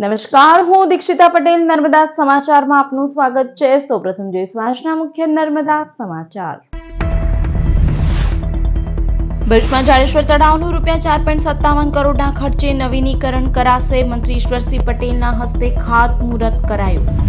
નમસ્કાર, હું દીક્ષિતા પટેલ નર્મદા સમાચારમાં આપનું સ્વાગત છે। સૌપ્રથમ જોઈશું આજના મુખ્ય નર્મદા સમાચાર। ભરૂચમાં જાડેશ્વર તળાવનું ₹4.57 કરોડના ખર્ચે નવીનીકરણ કરાશે। મંત્રી ઈશ્વરસિંહ પટેલના હસ્તે ખાતમુહૂર્ત કરાયું।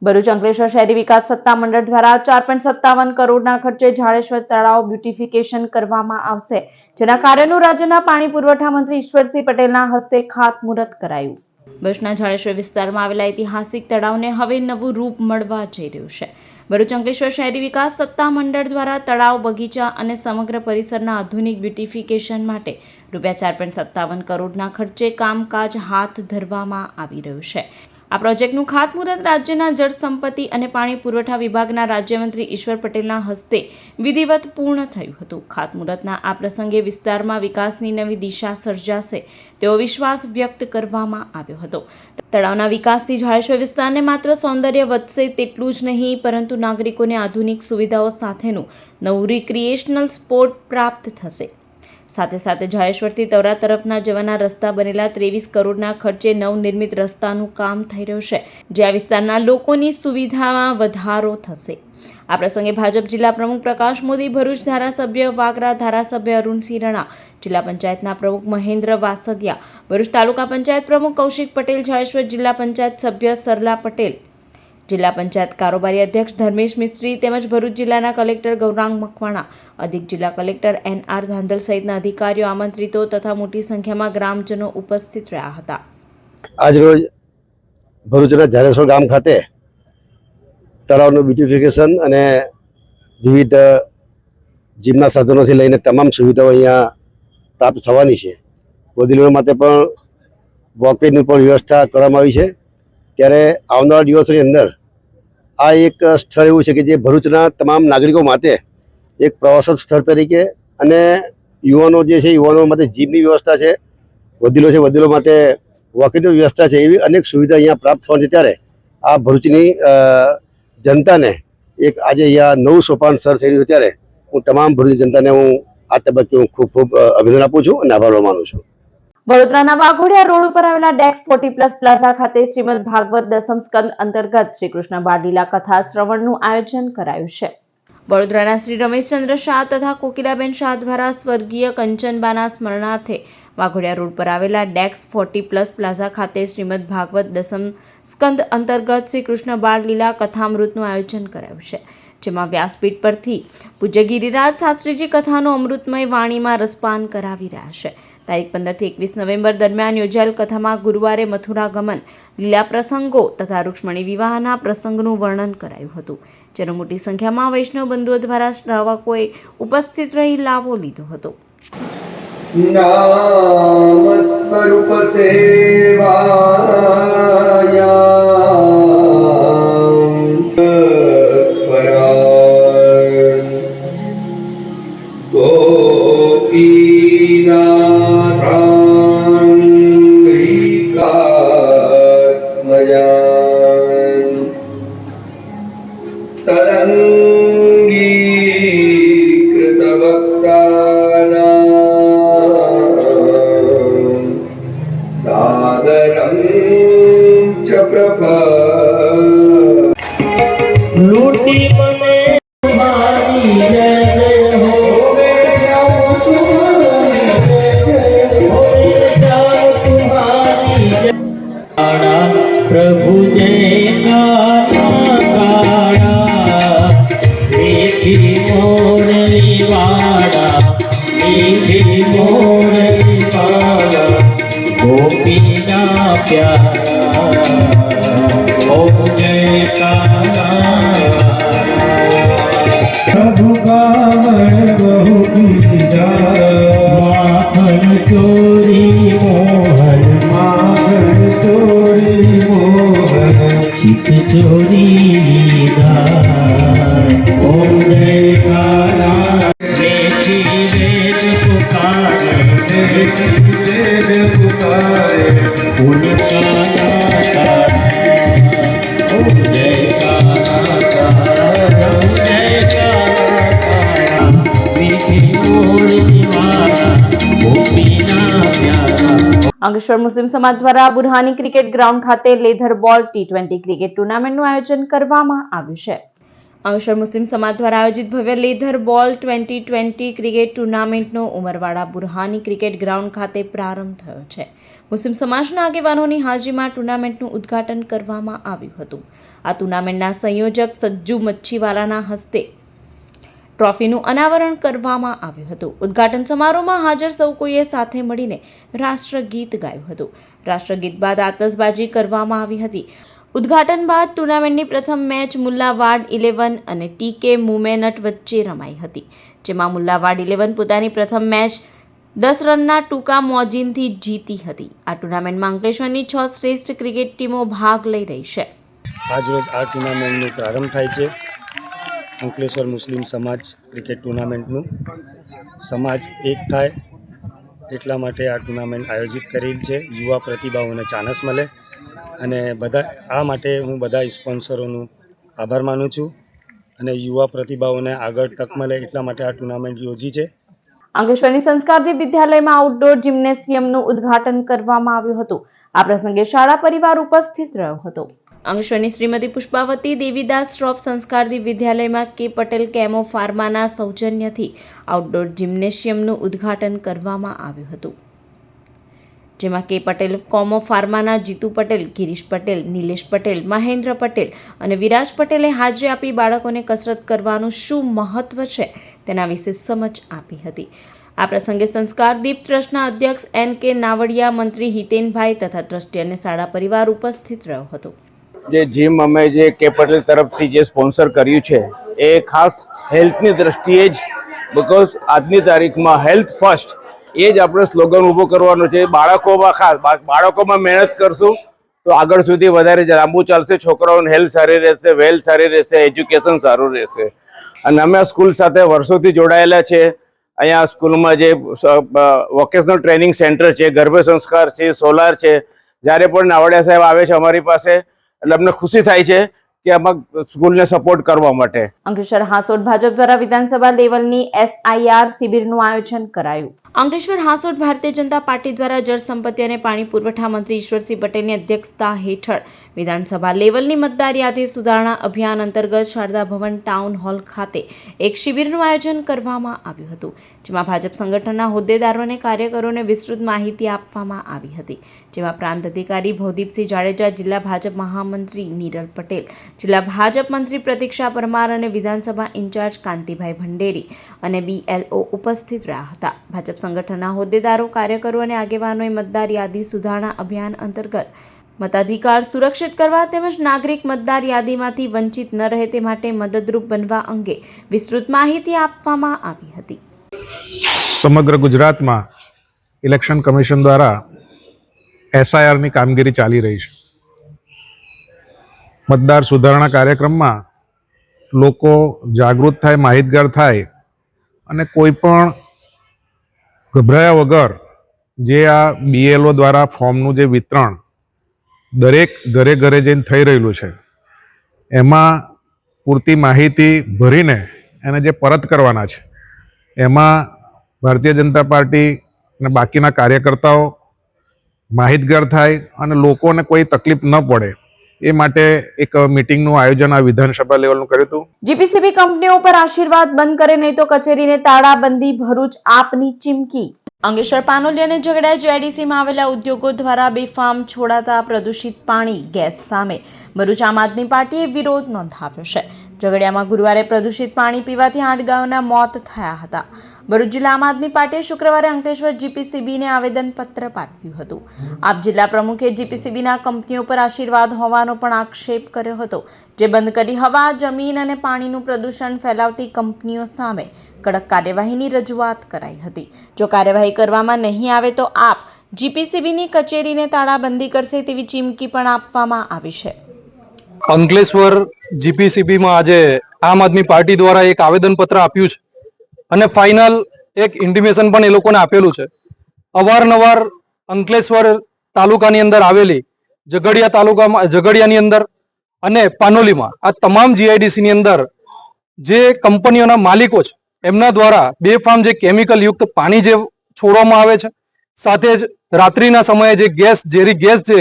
ભરૂચ અંકલેશ્વર શહેરી વિકાસ સત્તામંડળ દ્વારા ₹4.57 કરોડના ખર્ચે જાડેશ્વર તળાવ બ્યુટિફિકેશન કરવામાં આવશે, જેના કાર્યનું રાજ્યના પાણી પુરવઠા મંત્રી ઈશ્વરસિંહ પટેલના હસ્તે ખાતમુહૂર્ત કરાયું। ભરૂચના જાડેશ્વર વિસ્તારમાં આવેલા ઐતિહાસિક તળાવને હવે નવું રૂપ મળવા જઈ રહ્યું છે। ભરૂચ અંકલેશ્વર શહેરી વિકાસ સત્તામંડળ દ્વારા તળાવ, બગીચા અને સમગ્ર પરિસરના આધુનિક બ્યુટિફિકેશન માટે ₹4.57 કરોડના ખર્ચે કામકાજ હાથ ધરવામાં આવી રહ્યું છે। આ પ્રોજેક્ટનું ખાતમુહૂર્ત રાજ્યના જળ સંપત્તિ અને પાણી પુરવઠા વિભાગના રાજ્યમંત્રી ઈશ્વર પટેલના હસ્તે વિધિવત પૂર્ણ થયું હતું। ખાતમુહૂર્તના આ પ્રસંગે વિસ્તારમાં વિકાસની નવી દિશા સર્જાશે તેવો વિશ્વાસ વ્યક્ત કરવામાં આવ્યો હતો। તળાવના વિકાસથી જાડેશ્વર વિસ્તારને માત્ર સૌંદર્ય વધશે તેટલું જ નહીં, પરંતુ નાગરિકોને આધુનિક સુવિધાઓ સાથેનું નવું રિક્રિએશનલ સ્પોટ પ્રાપ્ત થશે। સાથે સાથે જાડેશ્વરથી તવરા તરફના જવાના રસ્તા બનેલા 23 કરોડના ખર્ચે નવનિર્મિત રસ્તાનું કામ થઈ રહ્યું છે, જે આ વિસ્તારના લોકોની સુવિધામાં વધારો થશે। આ પ્રસંગે ભાજપ જિલ્લા પ્રમુખ પ્રકાશ મોદી, ભરૂચ ધારાસભ્ય વાગરા, ધારાસભ્ય અરુણસિંહ રણા, જિલ્લા પંચાયતના પ્રમુખ મહેન્દ્ર વાસદિયા, ભરૂચ તાલુકા પંચાયત પ્રમુખ કૌશિક પટેલ, જાડેશ્વર જિલ્લા પંચાયત સભ્ય સરલા પટેલ, જિલ્લા પંચાયત કારોબારી અધ્યક્ષ ધર્મેશ મિસ્ત્રી તેમજ ભરૂચ જિલ્લાના કલેક્ટર ગૌરાંગ મકવાણા, અધિક જિલ્લા કલેક્ટર NR ધાંધલ સહિતના અધિકારીઓ, આમંત્રિતો તથા મોટી સંખ્યામાં ગ્રામજનો ઉપસ્થિત રહ્યા હતા। આજરોજ ભરૂચના જાડેશ્વર ગામ ખાતે તળાવનું બ્યુટિફિકેશન અને વિવિધ જીમના સાધનોથી લઈને તમામ સુવિધાઓ અહીંયા પ્રાપ્ત થવાની છે। વડીલો માટે પણ વોકવેની પણ વ્યવસ્થા કરવામાં આવી છે। ત્યારે આવનારા દિવસોની અંદર આ એક સ્થળ એવું છે કે જે ભરૂચના તમામ નાગરિકો માટે એક પ્રવાસન સ્થળ તરીકે અને યુવાનો જે છે યુવાનો માટે જીમની વ્યવસ્થા છે, વડીલો છે વડીલો માટે વોકિંગની વ્યવસ્થા છે, એવી અનેક સુવિધા અહીંયા પ્રાપ્ત થવાની। ત્યારે આ ભરૂચની જનતાને એક આજે અહીંયા નવું સોપાન સર થઈ રહ્યું છે। ત્યારે હું તમામ ભરૂચની જનતાને હું આ તબક્કે હું ખૂબ ખૂબ અભિનંદન આપું છું અને આભાર માનું છું। વડોદરાના વાઘોડિયા રોડ ઉપર આવેલા ડેક્સ 40+ પ્લાઝા ખાતે શ્રીમદ ભાગવત દસમ સ્કંદ અંતર્ગત શ્રી કૃષ્ણ બાળલીલા કથા શ્રવણનું આયોજન કરાયું છે। વડોદરાના શ્રી રમેશચંદ્ર શાહ તથા કોકિલાબેન શાહ દ્વારા સ્વર્ગીય કંચનબાના સ્મરણાર્થે વાઘોડિયા રોડ પર આવેલા ડેક્સ 40+ પ્લાઝા ખાતે શ્રીમદ ભાગવત દસમ સ્કંદ અંતર્ગત શ્રી કૃષ્ણ બાળલીલા કથામૃતનું આયોજન કરાયું છે, જેમાં વ્યાસપીઠ પરથી પૂજ્ય ગિરિરાજ શાસ્ત્રીજી કથાનો અમૃતમય વાણીમાં રસપાન કરાવી રહ્યા છે। તારીખ 15 થી 21 નવેમ્બર દરમિયાન યોજાયેલ કથામાં ગુરુવારે મથુરા ગમન, લીલા પ્રસંગો તથા રૂક્ષ્મણી વિવાહના પ્રસંગનું વર્ણન કરાયું હતું, જેનો મોટી સંખ્યામાં વૈષ્ણવ બંધુઓ દ્વારા શ્રાવકોએ ઉપસ્થિત રહી લાભો લીધો હતો। નામ સ્વરૂપ સેવાયા लूटी बने तुम्हारी जय जय हो मेरे श्याम तुम्हारी जय जय हो मेरे श्याम तुम्हारी जय। प्रभु जय काड़ा देखी मोरली वाड़ा, देखी मोरली वाड़ा, गोपी ना प्यारा ओम जय प्रभु कावड़ बहु माखन चोरी मोहन, माखन चोरी मोहन, चित चोरी ओम जय काला। देखी वेद पुकारे, देखी वेद पुकारे, उनका ओम जय અંકલેશ્વર મુસ્લિમ સમાજ દ્વારા બુરહાની ક્રિકેટ ગ્રાઉન્ડ ખાતે લેધર બોલ T20 ક્રિકેટ ટુર્નામેન્ટનું આયોજન કરવામાં આવ્યું છે. અંકલેશ્વર મુસ્લિમ સમાજ દ્વારા આયોજિત ભવ્ય લેધર બોલ 2020 ક્રિકેટ ટુર્નામેન્ટનો ઉમરવાડા બુરહાની ક્રિકેટ ગ્રાઉન્ડ ખાતે પ્રારંભ થયો છે. મુસ્લિમ સમાજના આગેવાનોની હાજરીમાં ટુર્નામેન્ટનું ઉદ્ઘાટન કરવામાં આવ્યું હતું. આ ટુર્નામેન્ટના સંયોજક સજ્જુ મચ્છીવાલાના હસ્તે ટ્રોફીનું અનાવરણ કરવામાં આવ્યું હતું. ઉદ્ઘાટન સમારોહમાં હાજર સૌ કોઈએ સાથે મળીને રાષ્ટ્રગીત ગાયું હતું. રાષ્ટ્રગીત બાદ આતશબાજી કરવામાં આવી હતી. ઉદ્ઘાટન બાદ ટુર્નામેન્ટની પ્રથમ મેચ મુલ્લાવાડ 11 અને TK મુમેનટ વચ્ચે રમાઈ હતી, જેમાં મુલ્લાવાડ 11 પોતાની પ્રથમ મેચ 10 રનના ટૂંકા મોજીનથી જીતી હતી. આ ટુર્નામેન્ટમાં અંકલેશ્વરની 6 શ્રેષ્ઠ ક્રિકેટ ટીમો ભાગ લઈ રહી છે. આજરોજ આ ટુર્નામેન્ટનો પ્રારંભ થાય છે. અંકલેશ્વર મુસ્લિમ સમાજ ક્રિકેટ ટુર્નામેન્ટનું સમાજ એક થાય એટલા માટે આ ટુર્નામેન્ટ આયોજિત કરેલ છે. યુવા પ્રતિભાઓને ચાન્સ મળે અને આ માટે હું બધા સ્પોન્સરોનું આભાર માનું છું અને યુવા પ્રતિભાઓને આગળ તક મળે એટલા માટે આ ટુર્નામેન્ટ યોજી છે. અંકલેશ્વરની સંસ્કારદીપ વિદ્યાલયમાં આઉટડોર જિમ્નેશિયમનું ઉદ્ઘાટન કરવામાં આવ્યું હતું. આ પ્રસંગે શાળા પરિવાર ઉપસ્થિત રહ્યો હતો. અંકલેશ્વરની શ્રીમતી પુષ્પાવતી દેવીદાસ શ્રોફ સંસ્કારદીપ વિદ્યાલયમાં કે પટેલ કેમો ફાર્માના સૌજન્યથી આઉટડોર જિમ્નેશિયમનું ઉદ્ઘાટન કરવામાં આવ્યું હતું, જેમાં કે પટેલ કોમો ફાર્માના જીતુ પટેલ, ગિરીશ પટેલ, નિલેશ પટેલ, મહેન્દ્ર પટેલ અને વિરાજ પટેલે હાજરી આપી બાળકોને કસરત કરવાનું શું મહત્વ છે તેના વિશે સમજ આપી હતી. આ પ્રસંગે સંસ્કારદીપ ટ્રસ્ટના અધ્યક્ષ NK નાવડિયા, મંત્રી હિતેનભાઈ તથા ટ્રસ્ટી અને શાળા પરિવાર ઉપસ્થિત રહ્યો હતો. જે જીમ અમે જે કે પટેલ તરફથી જે સ્પોન્સર કર્યું છે એ ખાસ હેલ્થની દ્રષ્ટિએ જ, બિકોઝ આજની તારીખમાં હેલ્થ ફર્સ્ટ એ જ આપણે સ્લોગન ઊભો કરવાનો છે. બાળકોમાં ખાસ બાળકોમાં મહેનત કરશું તો આગળ સુધી વધારે લાંબુ ચાલશે. છોકરાઓની હેલ્થ સારી રહેશે, વેલ્થ સારી રહેશે, એજ્યુકેશન સારું રહેશે. અને અમે આ સ્કૂલ સાથે વર્ષોથી જોડાયેલા છે. અહીંયા સ્કૂલમાં જે વોકેશનલ ટ્રેનિંગ સેન્ટર છે, ગર્ભ સંસ્કાર છે, સોલાર છે, જ્યારે પણ નાવડિયા સાહેબ આવે છે અમારી પાસે એટલે અમને ખુશી થાય છે કે આમાં સ્કૂલને સપોર્ટ કરવા માટે. અંકલેશ્વર હાંસોડ ભાજપ દ્વારા વિધાનસભા લેવલની SIR શિબિરનું આયોજન કરાયું. અંકલેશ્વર હાંસોડ ભારતીય જનતા પાર્ટી દ્વારા જળ સંપત્તિ અને પાણી પુરવઠા મંત્રી ઈશ્વરસિંહ પટેલની અધ્યક્ષતા હેઠળ વિધાનસભા લેવલની મતદાર યાદી સુધારણા અભિયાન અંતર્ગત શારદા ભવન ટાઉન હોલ ખાતે એક શિબિરનું આયોજન કરવામાં આવ્યું હતું, જેમાં ભાજપ સંગઠનના હોદ્દેદારો અને કાર્યકરોને વિસ્તૃત માહિતી આપવામાં આવી હતી. જેમાં પ્રાંત અધિકારી ભવદીપસિંહ જાડેજા, જિલ્લા ભાજપ મહામંત્રી નીરલ પટેલ, જિલ્લા ભાજપ મંત્રી પ્રતીક્ષા પરમાર અને વિધાનસભા ઇન્ચાર્જ કાંતિભાઈ ભંડેરી અને BLO ઉપસ્થિત રહ્યા હતા. ભાજપ સંગઠનના હોદ્દેદારો, કાર્યકરો અને આગેવાનોએ મતદાર યાદી સુધારણા અભિયાન અંતર્ગત મતાધિકાર સુરક્ષિત કરવા તેમજ નાગરિક મતદાર યાદીમાંથી વંચિત ન રહે તે માટે મદદરૂપ બનવા અંગે વિસ્તૃત માહિતી આપવામાં આવી હતી. સમગ્ર ગુજરાતમાં ઇલેક્શન કમિશન દ્વારા SIR ની કામગીરી ચાલી રહી છે. મતદાર સુધારણા કાર્યક્રમમાં લોકો જાગૃત થાય, માહિતગાર થાય અને કોઈ પણ ગભરાયા વગર જે આ BLO દ્વારા ફોર્મનું જે વિતરણ દરેક ઘરે ઘરે જઈને થઈ રહેલું છે એમાં પૂરતી માહિતી ભરીને એને જે પરત કરવાના છે એમાં ભારતીય જનતા પાર્ટી અને બાકીના કાર્યકર્તાઓ માહિતગાર થાય અને લોકોને કોઈ તકલીફ ન પડે એ માટે એક મીટિંગનું આયોજન આ વિધાનસભા લેવલનું કર્યું હતું. GPCB કંપનીઓ પર આશીર્વાદ બંધ કરે નહીં તો કચેરીને તાળાબંધી, ભરૂચ આપની ચીમકી. અંકલેશ્વર પાનોલી અને ઝઘડિયા JIDCમાં આવેલા ઉદ્યોગો દ્વારા બેફામ છોડાતા પ્રદૂષિત પાણી, ગેસ સામે ભરૂચ આમ આદમી પાર્ટીએ વિરોધ નોંધાવ્યો છે. ઝઘડિયામાં ગુરુવારે પ્રદૂષિત પાણી પીવાથી 8 ગાયોના મોત થયા હતા. ભરૂચ જિલ્લા આમ આદમી પાર્ટીએ શુક્રવારે અંકલેશ્વર GPCBને આવેદનપત્ર પાઠવ્યું હતું. આપ જિલ્લા પ્રમુખે GPCBના કંપનીઓ પર આશીર્વાદ હોવાનો પણ આક્ષેપ કર્યો હતો, જે બંધ કરી હવા, જમીન અને પાણીનું પ્રદૂષણ ફેલાવતી કંપનીઓ સામે કડક કાર્યવાહીની રજૂઆત કરાઈ હતી. જો કાર્યવાહી કરવામાં નહીં આવે તો આપ GPCBની કચેરીને તાળાબંધી કરશે તેવી ચીમકી પણ આપવામાં આવી છે. અંકલેશ્વર GPCBમાં આજે આમ આદમી પાર્ટી દ્વારા એક આવેદનપત્ર આપ્યું છે અને ફાઇનલ એક ઇન્ટિમેશન પણ એ લોકોને આપેલું છે. અવારનવાર અંકલેશ્વર તાલુકાની અંદર આવેલી ઝઘડિયાની અંદર અને પાનોલીમાં આ તમામ GIDCની અંદર જે કંપનીઓના માલિકો છે એમના દ્વારા બેફામ જે કેમિકલ યુક્ત પાણી જે છોડવામાં આવે છે સાથે જ રાત્રિના સમયે જે ઝેરી ગેસ છે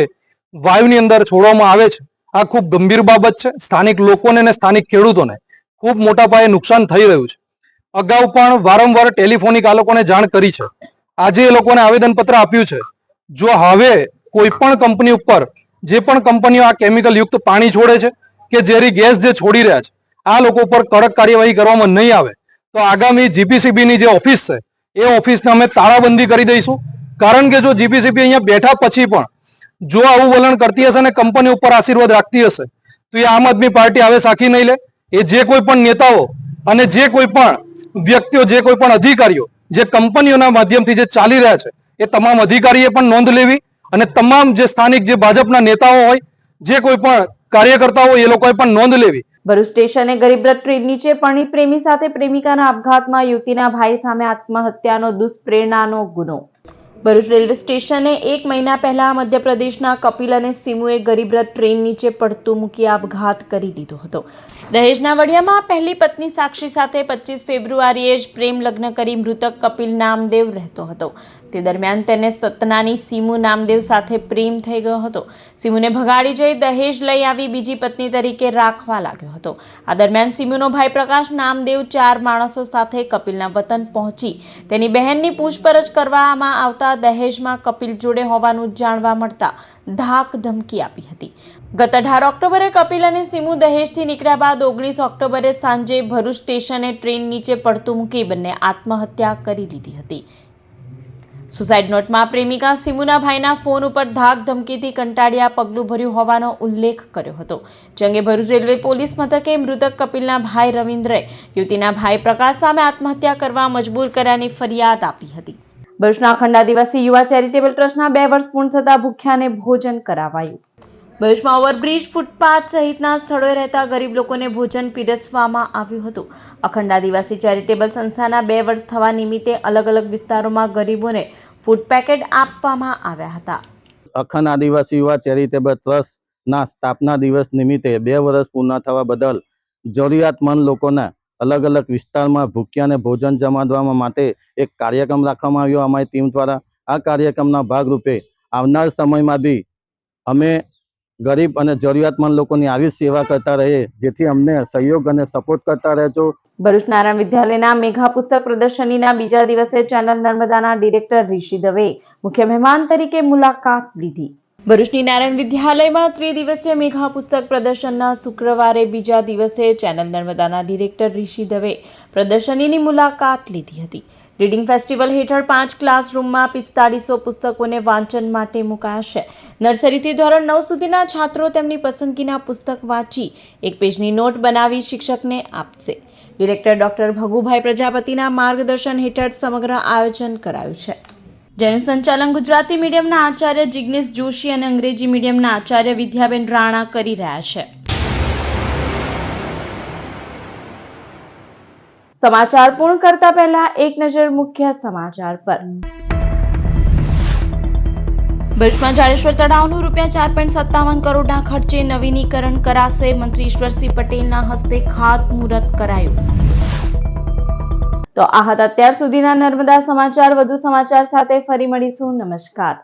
વાયુની અંદર છોડવામાં આવે છે, આ ખૂબ ગંભીર બાબત છે. સ્થાનિક લોકોને અને સ્થાનિક ખેડૂતોને ખૂબ મોટા પાયે નુકસાન થઈ રહ્યું છે. અગાઉ પણ વારંવાર ટેલિફોનિક આ લોકોને જાણ કરી છે. આજે એ લોકોને આવેદનપત્ર આપ્યું છે. જો હવે કોઈ પણ કંપની ઉપર, જે પણ કંપનીઓ આ કેમિકલ યુક્ત પાણી છોડે છે કે ઝેરી ગેસ જે છોડી રહ્યા છે, આ લોકો ઉપર કડક કાર્યવાહી કરવામાં નહીં આવે તો આગામી જીપીસીબી ની જે ઓફિસ છે એ ઓફિસને અમે તાળાબંધી કરી દઈશું. કારણ કે જો જીપીસીબી અહીંયા બેઠા પછી પણ જો આવું વલણ કરતી હશે અને કંપની ઉપર આશીર્વાદ રાખતી હશે તો એ આમ આદમી પાર્ટી હવે સાખી નહીં લે. એ જે કોઈ પણ નેતાઓ અને જે કોઈ પણ વ્યક્તિઓ, જે કોઈ પણ અધિકારીઓ જે કંપનીઓના માધ્યમથી જે ચાલી રહ્યા છે એ તમામ અધિકારીએ પણ નોંધ લેવી અને તમામ જે સ્થાનિક જે ભાજપના નેતાઓ હોય, જે કોઈ પણ કાર્યકર્તા હોય, એ લોકોએ પણ નોંધ લેવી. ભરૂચ સ્ટેશને ગરીબરથ ટ્રેન નીચે પરણી પ્રેમી સાથે પ્રેમિકાના આપઘાતમાં યુવતીના ભાઈ સામે આત્મહત્યાનો દુષ્પ્રેરણાનો ગુનો. ભરૂચ રેલવે સ્ટેશને 1 મહિના પહેલા મધ્યપ્રદેશના કપિલ અને સિમુએ ગરીબરથ ટ્રેન નીચે પડતું મૂકી આપઘાત કરી દીધો હતો. દહેજના વડિયામાં પહેલી પત્ની સાક્ષી સાથે 25 ફેબ્રુઆરીએ જ પ્રેમ લગ્ન કરી મૃતક કપિલ નામદેવ રહેતો હતો. તે દરમિયાન તેને સતનાની સિમુ નામદેવ સાથે પ્રેમ થઈ ગયો હતો. સિમુને ભગાડી જઈ દહેજ લઈ આવી બીજી પત્ની તરીકે રાખવા લાગ્યો હતો. આ દરમિયાન સિમુનો ભાઈ પ્રકાશ નામદેવ 4 માણસો સાથે કપિલના વતન પહોંચી તેની બહેનની પૂછપરછ કરવામાં આવતા દહેજમાં કપિલ જોડે હોવાનું જાણવા મળતા ધાક ધમકી આપી હતી. ગત 18 ઓક્ટોબરે કપિલ અને સિમુ દહેજથી નીકળ્યા બાદ 19 ઓક્ટોબરે સાંજે ભરૂચ સ્ટેશને ટ્રેન નીચે પડતું મૂકી બંને આત્મહત્યા કરી લીધી હતી. સુસાઇડ નોટમાં પ્રેમિકા સિમુના ભાઈના ફોન ઉપર ધાક ધમકીથી કંટાળ્યા પગલું ભર્યું હોવાનો ઉલ્લેખ કર્યો હતો. જે અંગે ભરૂચ રેલવે પોલીસ મથકે મૃતક કપિલના ભાઈ રવિન્દ્રએ યુવતીના ભાઈ પ્રકાશ સામે આત્મહત્યા કરવા મજબૂર કર્યાની ફરિયાદ આપી હતી. ભરૂચના અખંડ આદિવાસી યુવા ચેરિટેબલ ટ્રસ્ટના 2 વર્ષ પૂર્ણ થતા ભૂખ્યાને ભોજન કરાવાયું. ભરૂચમાં ઓવરબ્રિજ, ફૂટપાથ સહિતના સ્થળોએ રહેતા ગરીબ લોકોને ભોજન પીરસવામાં આવ્યું હતું. અખંડ આદિવાસી ચેરિટેબલ સંસ્થાના 2 વર્ષ થવા નિમિત્તે અલગ અલગ વિસ્તારોમાં ગરીબોને ફૂડ પેકેટ આપવામાં આવ્યા હતા. અખંડ આદિવાસી યુવા ચેરિટેબલ ટ્રસ્ટના સ્થાપના દિવસ નિમિત્તે 2 વર્ષ પૂર્ણ થવા બદલ જરૂરિયાતમંદ લોકોના અલગ અલગ વિસ્તારમાં ભૂખ્યાને ભોજન જમાડવા માટે એક કાર્યક્રમ રાખવામાં આવ્યો અમારી ટીમ દ્વારા. આ કાર્યક્રમના ભાગરૂપે આવનાર સમયમાં બી અમે ગરીબ અને જરૂરિયાતમંદ લોકોની આવી સેવા કરતા રહીએ, જેથી અમને સહયોગ અને સપોર્ટ કરતા રહેજો. ભરૂચ નારાયણ વિદ્યાલયના મેઘા પુસ્તક પ્રદર્શનીના બીજા દિવસે ચેનલ નર્મદાના ડિરેક્ટર ઋષિ દવેએ મુખ્ય મહેમાન તરીકે મુલાકાત લીધી. ભરૂચની નારાયણ વિદ્યાલયમાં 3 દિવસીય મેઘા પુસ્તક પ્રદર્શનના શુક્રવારે બીજા દિવસે ચેનલ નર્મદાના ડિરેક્ટર ઋષિ દવેએ પ્રદર્શનીની મુલાકાત લીધી હતી. રીડિંગ ફેસ્ટિવલ હેઠળ 5 ક્લાસરૂમમાં 4500 પુસ્તકોને વાંચન માટે મુકાયા છે. નર્સરીથી ધોરણ 9 સુધીના છાત્રો તેમની પસંદગીના પુસ્તક વાંચી 1 પેજની નોટ બનાવી શિક્ષકને આપશે. ડિરેક્ટર ડોક્ટર ભગુભાઈ પ્રજાપતિના માર્ગદર્શન હેઠળ સમગ્ર આયોજન કરાયું છે, જેનું સંચાલન ગુજરાતી મીડિયમના આચાર્ય જિગ્નેશ જોશી અને અંગ્રેજી મીડિયમના આચાર્ય વિદ્યાબેન રાણા કરી રહ્યા છે. સમાચાર પૂર્ણ કરતા પહેલા એક નજર મુખ્ય સમાચાર પર. ભરૂચમાં જાડેશ્વર તળાવનું ₹4.57 કરોડના ખર્ચે નવીનીકરણ કરાશે. મંત્રી ઈશ્વરસિંહ પટેલના હસ્તે ખાતમુહૂર્ત કરાયું. તો આ હતા અત્યાર સુધીના નર્મદા સમાચાર. વધુ સમાચાર સાથે ફરી મળીશું. નમસ્કાર.